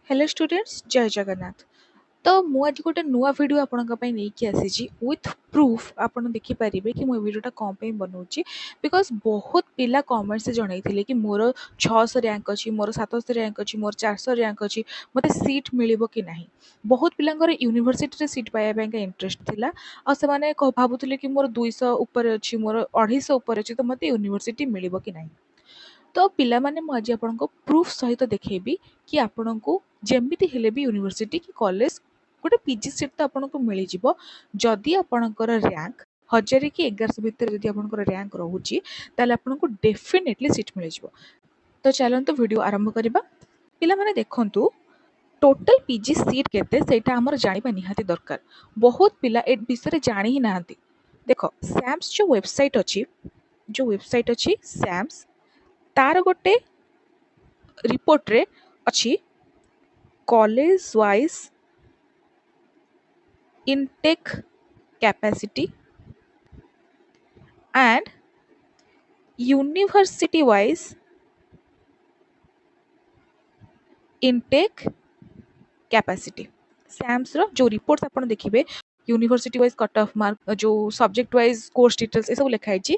Hello students जय जगन्नाथ। तो मु आज गोटे नुआ वीडियो आपनका पई नेकी आसीची विथ प्रूफ आपण देखि परिबे कि मो वीडियोटा कौन पे बनौची बिकॉज बहुत पिला कमेंट से जनइथिले कि मोर 600 रैंक अछि, मोर 700 रैंक अछि, मोर 400 रैंक अछि, मते सीट मिलिबो कि नाही। बहुत पिलांगर यूनिवर्सिटी रे सीट पाया बैंक इंटरेस्ट थिला आ से माने भाबुथिले कि मोर 200 ऊपर अछि, मोर 250 ऊपर अछि, तो मते यूनिवर्सिटी मिलिबो कि नाही। तो पिलामाने मु आज आपनको प्रूफ सहित देखेबी कि आपनको जेमिति हेले भी यूनिवर्सिटी कि कॉलेज गोटे पीजी सीट तो आपनको मिल जिवो जदि आपणकर रैंक 1000 कि 1100 भितर जदि आपणकर रैंक रहुची ताले आपनको डेफिनेटली सीट मिल जिवो। तो चलंतु वीडियो आरंभ करिबा। पिला माने देखंतु टोटल पीजी सीट केते सेटा हमर जानिबा निहाती दरकार। बहुत पिला ए विषय जानि ही नाहंती। देखो सैम्स जो वेबसाइट अछि सैम्स तार गोटे रिपोर्ट रे अछि college wise intake capacity and university wise intake capacity. SAMS रो जो रिपोर्ट्स आपण देखिबे university wise cut off mark जो सब्जेक्ट वाइज कोर्स डिटेल्स ए सब लिखाई छी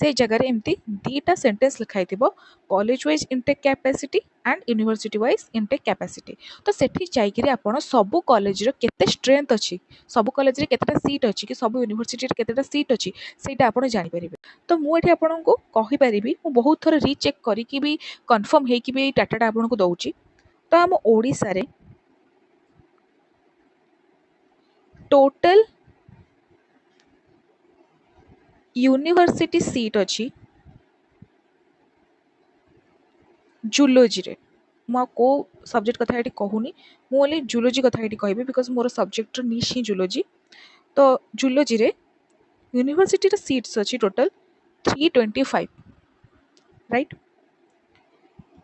से जगह रे एम्ति दीटा सेंटेंस लिखाई थिबो college wise intake capacity and university wise intake capacity. तो सेठी जाई कि आपण सब कॉलेज रो केते स्ट्रेंथ अछि, सब कॉलेज रे केतेटा सीट अछि कि सब यूनिवर्सिटी रे केतेटा सीट अछि सेटा आपण जानि परिबे। तो मु एठी आपनको कहि परिबी मु बहुत थोर रीचेक करी कि भी कंफर्म हे कि भी डाटाटा आपनको दउची। तो हम ओडिसा रे टोटल यूनिवर्सिटी सीट अछि जूलोजी रे। मु को सब्जेक्ट कथा एठी कहूनी, मु ओनली जूलोजी कथा एठी कहबी बिकॉज मोर सब्जेक्ट निश ही जूलोजी। तो जूलोजी रे यूनिवर्सिटी रे सीट्स अछि total 325 right.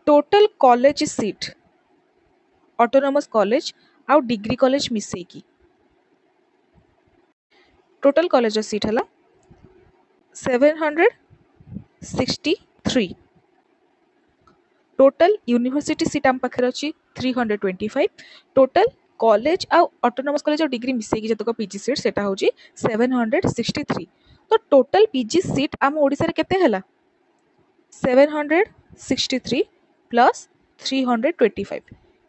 Total college seat autonomous college आउ डिग्री कॉलेज मिसई की टोटल कॉलेज सीट हला 763। टोटल यूनिवर्सिटी सीट आम पाखे अच्छी 325। टोटल कॉलेज आउ ऑटोनोमस कॉलेज और डिग्री मिसेकी जतक पीजी सीट सेटा होची 763। तो टोटल पीजी सीट आम ओडिसा रे केते हला 763 प्लस 325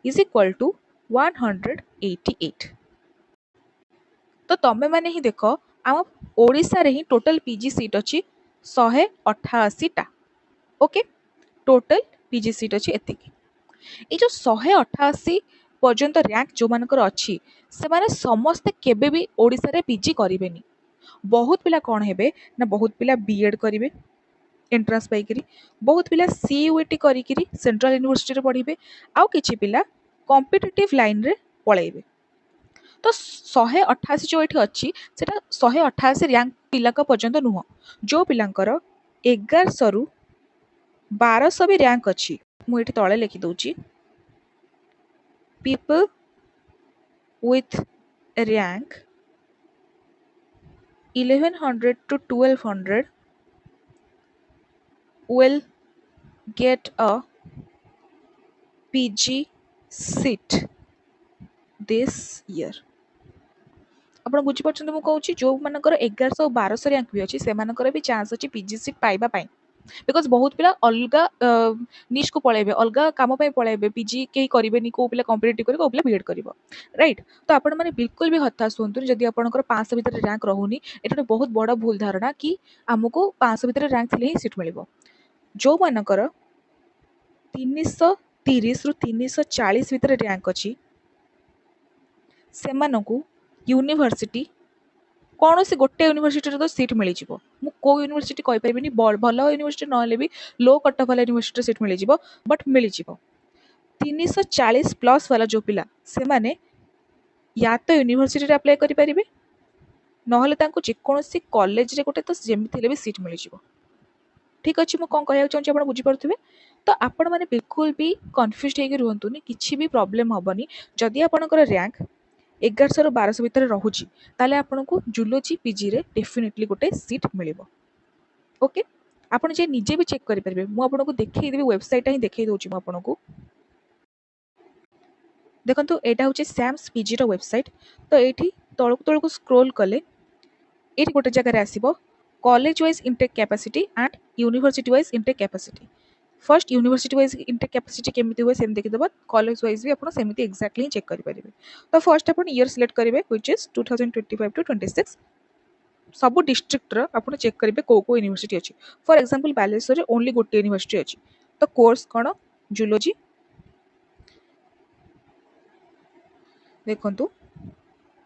इज इक्वल टू 188। तो तमे माने ही देख आम ओडिसा रे ही टोटल पीजी सीट अच्छी 188 टा। ओके टोटल पीजी सीट अच्छी एतिकी। ये जो 188 पर्यंत रैंक जो मानकर अच्छी से माने समस्ते केबे भी ओडिसा रे पीजी करिवेनी। बहुत पिला कौन हेबे ना बहुत पिला बीएड करिवे एंट्रांस पाइकरी, बहुत पिला सीयूईटी करिकरी सेंट्रल यूनिवर्सिटी रे पढ़िबे, आउ किछि पिला कॉम्पिटिटिव लाइन रे पळेइबे। तो 188 जो एठी अच्छी सेटा 188 रैंक पिला का पर्यंत नुह। जो पिलांकर 1100 रु 1200 भी रैंक अच्छी मु एठी तळे लिखि दउची people with rank 1100 to 1200 will get a PG seat this year। ଆପଣ ବୁଝି ପାରୁଛନ୍ତି ମୁଁ କହୁଛି ଯୋଉ ମାନଙ୍କର 1100 ଆଉ 1200 ରैंक ବି ଅଛି ସେମାନଙ୍କର ବି ଚାନ୍ସ ଅଛି पीजी सीट पाइबा ପାଇଁ। बिकॉज बहुत पिला अलगा निश को पळेबे अलगा काम पे पळेबे पीजी केही करिवेनी को पिला कॉम्पिटिटिव करी को पिला बीएड करिवो राइट। तो आपण माने बिल्कुल भी हताश होंतु जदि आपनकर 500 भीतर रैंक रहुनी एटा बहुत बड़ा भूल धारणा कि हमको 500 भीतर रैंक थिले ही सीट मिलिबो। जो मानकर 330 रु 340 भीतर रैंक अछि सेमानकु यूनिवर्सिटी कौन से गोटे यूनिवर्सिटी तो सीट मिल जाव। मु को यूनिवर्सिटी कहि परिबिनी भल यूनिवर्सिटी नहले भी लो कट ऑफ वाला यूनिवर्सिटी सीट मिल जाव बट मिल जाव। 340 प्लस वाला जो पिला से माने या तो यूनिवर्सिटी रे अप्लाई करि परिबे नहले तांको जेकोसी कॉलेज रे गोटे तो जेमिति हेले भी सीट मिल जाव। ठीक अछि मु कोन कहया चाहूँ आपण बुझी पड़थुबे। तो आपण माने बिल्कुल भी कन्फ्यूज्ड हेके रुहंतुनी, किछि भी प्रॉब्लम हबनी। जदि आपनकर रैंक 1100 रु 1200 भीतर रहुची ताले आपनको जूलोजी पीजी रे डेफिनेटली गोटे सीट मिलिबो। ओके आपण जे निजे भी चेक करि परिबे। मु आपनको देखै देबी वेबसाइट ही देखै दोची मु आपनको। देखो यहाँ हूँ सैम्स पीजी वेबसाइट। तो ये तलक तलक स्क्रोल कले ये गोटे जगह आसो college wise intake capacity and university wise intake capacity. First university wise intake capacity केमी हुए सेम देखीदेव, कॉलेज वाइज भी आपको सेमती एक्जाक्टली चेक करेंगे। तो फर्स्ट आप ईयर सिलेक्ट करेंगे व्हिच इज 2025 टू 26। सब डिस्ट्रिक्टर आप चेक करेंगे कौ कौ यूनिवर्सिटी अच्छी। फॉर एग्जांपल बालेश्वर ओनली गोटे यूनिवर्सिटी अच्छी। तो कोर्स कौन? जूलोजी। देखु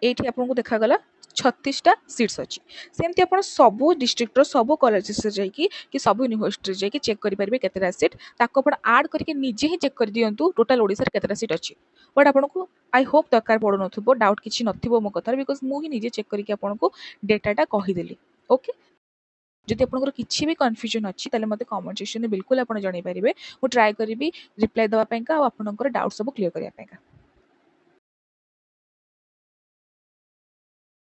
ये आपको देखागला 36टा सीट्स अच्छी। सेमती आप सब डिस्ट्रिक्टर सब कॉलेजेस कि सब यूनिवर्सिटी जाकि चेक करेंगे केतटा सीट ताको आप आड करके निजे ही चेक कर दिंतु टोटाल ओडिशा रे केतटा सीट अच्छी। बट आपको आई होप दरकार पड़ू नथिबो, डाउट किछि नथिबो मो कथार, बिकॉज मु ही निजे चेक करके आपको डेटाटा कहीदेली। ओके, जदि आपंकर किसी भी कन्फ्यूजन अच्छी ताले मते कमेंट सेक्शन में बिल्कुल आप जणाई पारे। मु ट्राए करी रिप्लाई देवाई आपंकर डाउट सब क्लीयर करने।